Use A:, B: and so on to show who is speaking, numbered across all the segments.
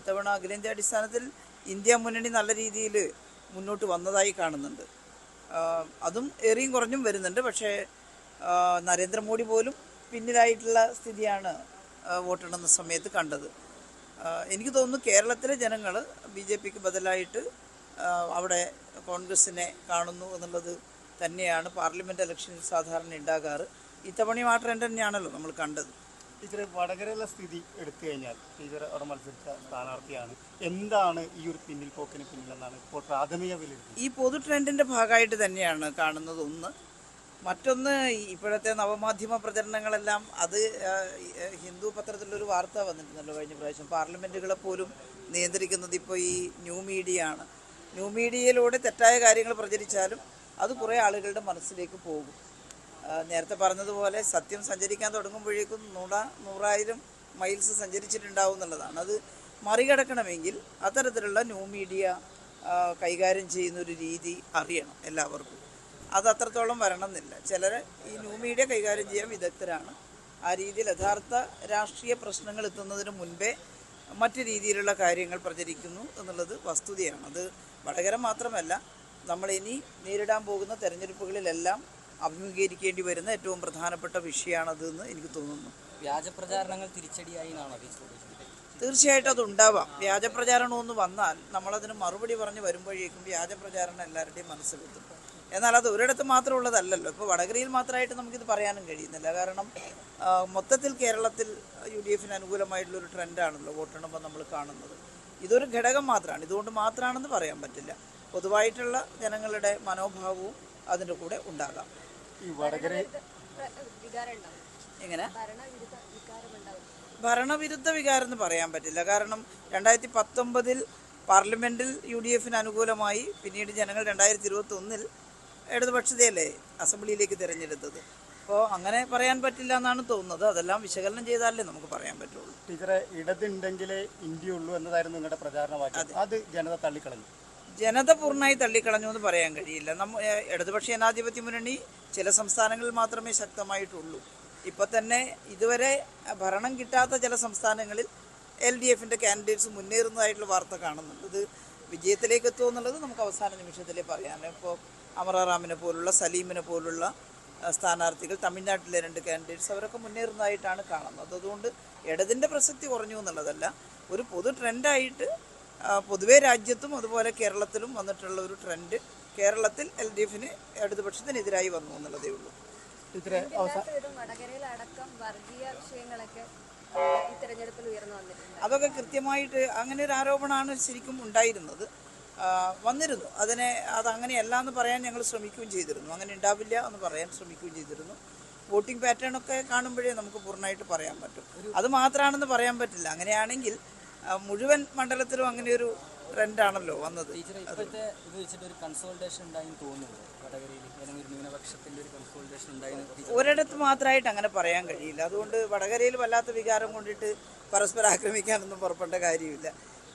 A: ഇത്തവണ അഖിലേന്ത്യാ അടിസ്ഥാനത്തിൽ ഇന്ത്യ മുന്നണി നല്ല രീതിയിൽ മുന്നോട്ട് വന്നതായി കാണുന്നുണ്ട്. അതും ഏറിയും കുറഞ്ഞും വരുന്നുണ്ട്. പക്ഷേ നരേന്ദ്രമോദി പോലും പിന്നിലായിട്ടുള്ള സ്ഥിതിയാണ് വോട്ടെണ്ണുന്ന സമയത്ത് കണ്ടത്. എനിക്ക് തോന്നുന്നു കേരളത്തിലെ ജനങ്ങൾ BJPക്ക് ബദലായിട്ട് അവിടെ കോൺഗ്രസിനെ കാണുന്നു എന്നുള്ളത് തന്നെയാണ് പാർലമെൻറ്റ് ഇലക്ഷനിൽ സാധാരണ ഉണ്ടാകാറ്. ഇത്തവണയും ആ ട്രെൻഡ് തന്നെയാണല്ലോ നമ്മൾ കണ്ടത്.
B: ടീച്ചർ, വടകരയിലെ സ്ഥിതി എടുത്തു കഴിഞ്ഞാൽ ടീച്ചർ അവിടെ മത്സരിച്ച സ്ഥാനാർത്ഥിയാണ്. എന്താണ് ഈ ഒരു പിന്നിൽ പോക്കിന് പിന്നിലെന്നാണ് ഇപ്പോൾ പ്രാഥമിക വിലയിരുത്തൽ?
A: ഈ പൊതു ട്രെൻഡിൻ്റെ ഭാഗമായിട്ട് തന്നെയാണ് കാണുന്നത്. മറ്റൊന്ന്, ഇപ്പോഴത്തെ നവമാധ്യമ പ്രചരണങ്ങളെല്ലാം അത് ഹിന്ദു പത്രത്തിലൊരു വാർത്ത വന്നിട്ടുണ്ടല്ലോ കഴിഞ്ഞ പ്രാവശ്യം, പാർലമെൻറ്റുകളെ പോലും നിയന്ത്രിക്കുന്നത് ഇപ്പോൾ ഈ ന്യൂ മീഡിയ ആണ്. ന്യൂ മീഡിയയിലൂടെ തെറ്റായ കാര്യങ്ങൾ പ്രചരിച്ചാലും അത് കുറേ ആളുകളുടെ മനസ്സിലേക്ക് പോകും. നേരത്തെ പറഞ്ഞതുപോലെ സത്യം സഞ്ചരിക്കാൻ തുടങ്ങുമ്പോഴേക്കും 100,000 മൈൽസ് സഞ്ചരിച്ചിട്ടുണ്ടാവും എന്നുള്ളതാണ്. അത് മറികടക്കണമെങ്കിൽ അത്തരത്തിലുള്ള ന്യൂ മീഡിയ കൈകാര്യം ചെയ്യുന്നൊരു രീതി അറിയണം എല്ലാവർക്കും. അത് അത്രത്തോളം വരണമെന്നില്ല. ചിലർ ഈ ന്യൂ മീഡിയ കൈകാര്യം ചെയ്യാൻ വിദഗ്ധരാണ്. ആ രീതിയിൽ യഥാർത്ഥ രാഷ്ട്രീയ പ്രശ്നങ്ങൾ എത്തുന്നതിന് മുൻപേ മറ്റു രീതിയിലുള്ള കാര്യങ്ങൾ പ്രചരിക്കുന്നു എന്നുള്ളത് വസ്തുതയാണ്. അത് വടകര മാത്രമല്ല, നമ്മളിനി നേരിടാൻ പോകുന്ന തെരഞ്ഞെടുപ്പുകളിലെല്ലാം അഭിമുഖീകരിക്കേണ്ടി വരുന്ന ഏറ്റവും പ്രധാനപ്പെട്ട വിഷയമാണതെന്ന് എനിക്ക് തോന്നുന്നു.
C: വ്യാജപ്രചാരണങ്ങൾ തിരിച്ചടിയായി എന്നാണ്
A: തീർച്ചയായിട്ടും അതുണ്ടാവാം. വ്യാജപ്രചാരണമെന്ന് വന്നാൽ നമ്മളതിന് മറുപടി പറഞ്ഞ് വരുമ്പോഴേക്കും വ്യാജപ്രചാരണം എല്ലാവരുടെയും മനസ്സിലെത്തും. എന്നാൽ അത് ഒരിടത്ത് മാത്രമുള്ളതല്ലല്ലോ. ഇപ്പോൾ വടകരയിൽ മാത്രമായിട്ട് നമുക്കിത് പറയാനും കഴിയുന്നില്ല. കാരണം മൊത്തത്തിൽ കേരളത്തിൽ UDFന് അനുകൂലമായിട്ടുള്ളൊരു ട്രെൻഡാണല്ലോ വോട്ടെണ്ണുമ്പോൾ നമ്മൾ കാണുന്നത്. ഇതൊരു ഘടകം മാത്രമാണ്, ഇതുകൊണ്ട് മാത്രമാണെന്ന് പറയാൻ പറ്റില്ല. പൊതുവായിട്ടുള്ള ജനങ്ങളുടെ മനോഭാവവും അതിൻ്റെ കൂടെ ഉണ്ടാകാം.
B: ഈ വടകര
A: എങ്ങനെ ഭരണവിരുദ്ധ വികാരം എന്ന് പറയാൻ പറ്റില്ല. കാരണം 2019 പാർലമെൻറ്റിൽ UDFന് അനുകൂലമായി, പിന്നീട് ജനങ്ങൾ 2021 ഇടതുപക്ഷത്തെയല്ലേ അസംബ്ലിയിലേക്ക് തിരഞ്ഞെടുത്തത്. അപ്പോൾ അങ്ങനെ പറയാൻ പറ്റില്ല എന്നാണ് തോന്നുന്നത്. അതെല്ലാം വിശകലനം ചെയ്താലേ നമുക്ക് പറയാൻ പറ്റുള്ളൂ.
B: ടീച്ചറെ, ഇടതുണ്ടെങ്കിലേ ഇന്ത്യ ഉള്ളൂ എന്നതായിരുന്നു നിങ്ങളുടെ പ്രചാരണവാക്യം. അത് ജനത തള്ളിക്കളഞ്ഞു.
A: ജനത പൂർണ്ണമായി തള്ളിക്കളഞ്ഞു എന്ന് പറയാൻ കഴിയില്ല. ഇടതുപക്ഷ ജനാധിപത്യ മുന്നണി ചില സംസ്ഥാനങ്ങളിൽ മാത്രമേ ശക്തമായിട്ടുള്ളൂ. ഇപ്പോൾ തന്നെ ഇതുവരെ ഭരണം കിട്ടാത്ത ചില സംസ്ഥാനങ്ങളിൽ LDFൻ്റെ കാൻഡിഡേറ്റ്സ് മുന്നേറുന്നതായിട്ടുള്ള വാർത്ത കാണുന്നുണ്ട്. ഇത് വിജയത്തിലേക്ക് എത്തുമോ എന്നുള്ളത് നമുക്ക് അവസാന നിമിഷത്തിലേ പറയാം. ഇപ്പോൾ അമറാറാമിനെ പോലുള്ള, സലീമിനെ പോലുള്ള സ്ഥാനാർത്ഥികൾ, തമിഴ്നാട്ടിലെ 2 കാൻഡിഡേറ്റ്സ്, അവരൊക്കെ മുന്നേറുന്നതായിട്ടാണ് കാണുന്നത്. അതുകൊണ്ട് ഇടതിൻ്റെ പ്രസക്തി കുറഞ്ഞു എന്നുള്ളതല്ല, ഒരു പൊതു ട്രെൻഡായിട്ട് പൊതുവെ രാജ്യത്തും അതുപോലെ കേരളത്തിലും വന്നിട്ടുള്ള ഒരു ട്രെൻഡ് കേരളത്തിൽ LDFന് ഇടതുപക്ഷത്തിനെതിരായി വന്നു എന്നുള്ളതേ ഉള്ളൂ. അതൊക്കെ കൃത്യമായിട്ട് അങ്ങനെ ഒരു ആരോപണമാണ് ശരിക്കും ഉണ്ടായിരുന്നത്, വന്നിരുന്നു. അതങ്ങനെയല്ല എന്ന് പറയാൻ ഞങ്ങൾ ശ്രമിക്കുകയും ചെയ്തിരുന്നു. അങ്ങനെ ഉണ്ടാവില്ല എന്ന് പറയാൻ ശ്രമിക്കുകയും ചെയ്തിരുന്നു. വോട്ടിംഗ് പാറ്റേണൊക്കെ കാണുമ്പോഴേ നമുക്ക് പൂർണ്ണമായിട്ട് പറയാൻ പറ്റും. അത് മാത്രമാണെന്ന് പറയാൻ പറ്റില്ല. അങ്ങനെയാണെങ്കിൽ മുഴുവൻ മണ്ഡലത്തിലും അങ്ങനെ ഒരു ട്രെൻഡാണല്ലോ വന്നത്. ഒരിടത്ത് മാത്രമായിട്ട് അങ്ങനെ പറയാൻ കഴിയില്ല. അതുകൊണ്ട് വടകരയിൽ വല്ലാത്ത വികാരം കൊണ്ടിട്ട് പരസ്പരം ആക്രമിക്കാനൊന്നും പുറപ്പെട്ട കാര്യമില്ല.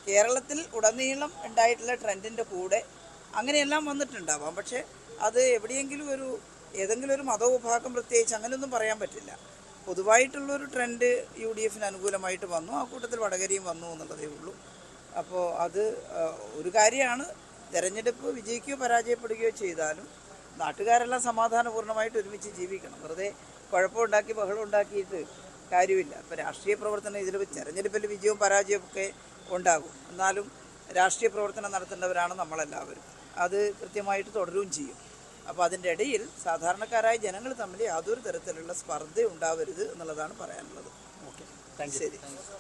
A: കേരളത്തിൽ ഉടനീളം ഉണ്ടായിട്ടുള്ള ട്രെൻഡിൻ്റെ കൂടെ അങ്ങനെയെല്ലാം വന്നിട്ടുണ്ടാവാം. പക്ഷേ അത് എവിടെയെങ്കിലും ഏതെങ്കിലും ഒരു മതവിഭാഗം പ്രത്യേകിച്ച് അങ്ങനെയൊന്നും പറയാൻ പറ്റില്ല. പൊതുവായിട്ടുള്ളൊരു ട്രെൻഡ് UDFന് അനുകൂലമായിട്ട് വന്നു. ആ കൂട്ടത്തിൽ വടകരയും വന്നു എന്നുള്ളതേ ഉള്ളൂ. അപ്പോൾ അത് ഒരു കാര്യമാണ്. തെരഞ്ഞെടുപ്പ് വിജയിക്കുകയോ പരാജയപ്പെടുകയോ ചെയ്താലും നാട്ടുകാരെല്ലാം സമാധാനപൂർണ്ണമായിട്ട് ഒരുമിച്ച് ജീവിക്കണം. വെറുതെ കുഴപ്പമുണ്ടാക്കി ബഹളം ഉണ്ടാക്കിയിട്ട് കാര്യമില്ല. ഇപ്പോൾ രാഷ്ട്രീയ പ്രവർത്തനം തെരഞ്ഞെടുപ്പിൽ വിജയവും പരാജയവും ഒക്കെ ഉണ്ടാകും. എന്നാലും രാഷ്ട്രീയ പ്രവർത്തനം നടത്തേണ്ടവരാണ് നമ്മളെല്ലാവരും. അത് കൃത്യമായിട്ട് തുടരുകയും ചെയ്യും. അപ്പോൾ അതിൻ്റെ ഇടയിൽ സാധാരണക്കാരായ ജനങ്ങൾ തമ്മിൽ യാതൊരു തരത്തിലുള്ള സ്പർദ്ധ ഉണ്ടാവരുത് എന്നുള്ളതാണ് പറയാനുള്ളത്.
B: ഓക്കെ, ശരി.